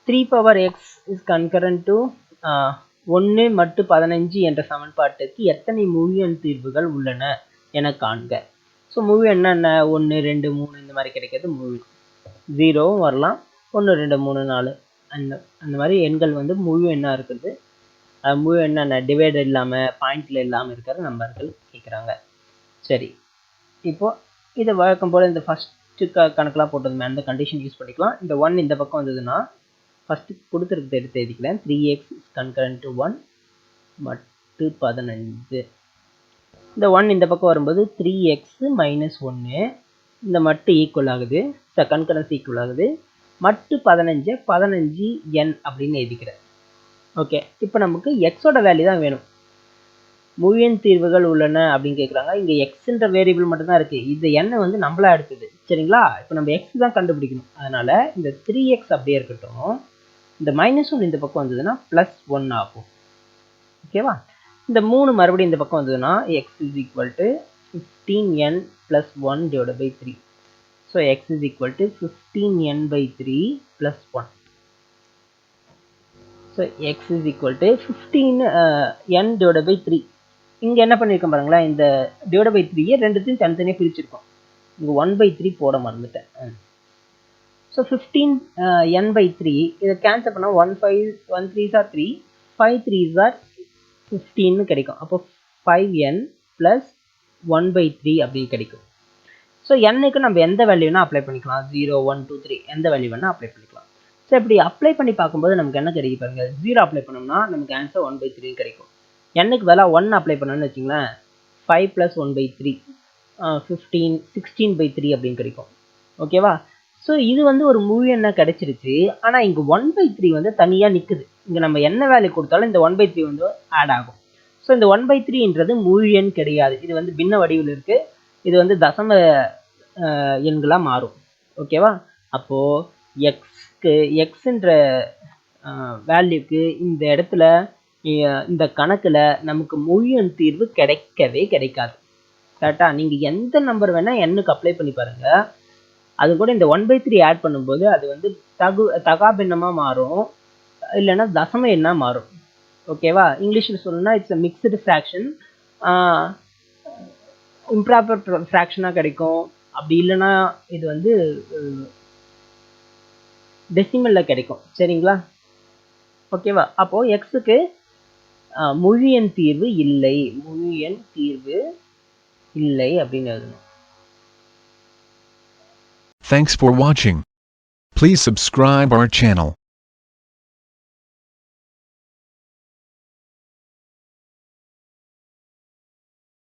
3 power x is concurrent to 1 மட்டு 15 என்ற சமன்பாட்டுக்கு எத்தனை முழு எண் தீர்வுகள் உள்ளன என காண்க. ஸோ முழு என்னென்ன 1 2 3 இந்த மாதிரி கிடைக்கிறது முழு. 0வும் வரலாம், 1 2 3 4 அந்த மாதிரி எண்கள் வந்து முழு எண்ணாக இருக்குது. முழு என்னென்ன டிவைடர் இல்லாமல் பாயிண்டில் இல்லாமல் இருக்கிற நம்பர்கள் கேட்குறாங்க. சரி, இப்போது இதை வழக்கம் போல் இந்த ஃபஸ்ட்டு கணக்கெலாம் போட்டதுமே அந்த கண்டிஷன் யூஸ் பண்ணிக்கலாம். இந்த 1 இந்த பக்கம் வந்ததுன்னா ஃபஸ்ட்டு கொடுத்துருக்கிறது எடுத்து எழுதிக்கலாம். 3x is concurrent to 1 மட்டு 15. இந்த 1 இந்த பக்கம் வரும்போது 3x மைனஸ் 1 இந்த மட்டு ஈக்குவல் ஆகுது, கன்கரன்சி ஈக்குவல் ஆகுது. மட்டு 15 n அப்படின்னு எழுதிக்கிறேன். ஓகே, இப்போ நமக்கு எக்ஸோட வேல்யூ தான் வேணும். முழு எண் தீர்வுகள் உள்ளன அப்படின்னு கேட்குறாங்க. இங்கே எக்ஸ்ன்ற வேரியபிள் மட்டும்தான் இருக்குது. இது n வந்து நம்மளா எடுத்தது. சரிங்களா? இப்போ நம்ம எக்ஸ் தான் கண்டுபிடிக்கணும். அதனால் இந்த 3x அப்படியே இருக்கட்டும். இந்த -1 இந்த பக்கம் வந்ததுன்னா +1 ஆகும். ஓகேவா? இந்த 3 மறுபடியும் இந்த பக்கம் வந்ததுன்னா x is equal to 15n plus 1 divided by 3. So x is equal to 15n by 3 plus 1. So x is equal to 15n divided by 3. இங்கே என்ன பண்ணியிருக்கோம் பாருங்களேன், இந்த டிவைட் பை 3 ரெண்டுத்தையும் தனித்தனியாக பிரிச்சிருக்கோம். இங்கே 1/3 போட மறந்துட்டேன். ஸோ 15n by 3 இதை கேன்சல் பண்ணால் 1 3s are 3, 5 3s are 15 கிடைக்கும். அப்போ 5n plus 1/3 அப்படி கிடைக்கும். ஸோ என்னுக்கு நம்ம எந்த வேல்யூ வேணால் அப்ளை பண்ணிக்கலாம். 0 1 2 3 எந்த வேல்யூ வேணால் அப்ளை பண்ணிக்கலாம். ஸோ இப்படி அப்ளை பண்ணி பார்க்கும்போது நமக்கு என்ன கிடைக்கும் பாருங்க. 0 அப்ளை பண்ணோம்னா நமக்கு ஆன்சர் 1/3 கிடைக்கும். என்னுக்கு வேலை 1 அப்ளை பண்ணணும்னு வச்சிங்களேன், 5 plus 1/3 15 16/3 அப்படின்னு கிடைக்கும். ஓகேவா? ஸோ இது வந்து ஒரு முழு எண்ணாக கிடைச்சிருச்சு. ஆனால் இங்கே 1/3 வந்து தனியாக நிற்குது. இங்கே நம்ம என்ன வேல்யூ கொடுத்தாலும் இந்த 1/3 வந்து ஆட் ஆகும். ஸோ இந்த 1/3ன்றது முழு எண் கிடையாது. இது வந்து பின்ன வடிவில் இருக்குது. இது வந்து தசம எண்களாக மாறும். ஓகேவா? அப்போது எக்ஸுன்ற வேல்யூக்கு இந்த இடத்துல இந்த கணக்கில் நமக்கு முழு எண் தீர்வு கிடைக்கவே கிடைக்காது. கரெக்டாக? நீங்கள் எந்த நம்பர் வேணால் எண்ணுக்கு அப்ளை பண்ணி பாருங்கள். அது கூட இந்த 1/3 ஆட் பண்ணும்போது அது வந்து தகாபின்னமாக மாறும், இல்லைன்னா தசம எண்ணாக மாறும். ஓகேவா? இங்கிலீஷில் சொல்லணும்னா it's a mixed fraction. Improper ஃப்ராக்ஷனாக கிடைக்கும். அப்படி இல்லைன்னா இது வந்து டெசிமலில் கிடைக்கும். சரிங்களா? ஓகேவா? அப்போது எக்ஸுக்கு முழு எண் தீர்வு இல்லை, முழு எண் தீர்வு இல்லை அப்படின்னு எழுதணும். Thanks for watching. Please subscribe our channel.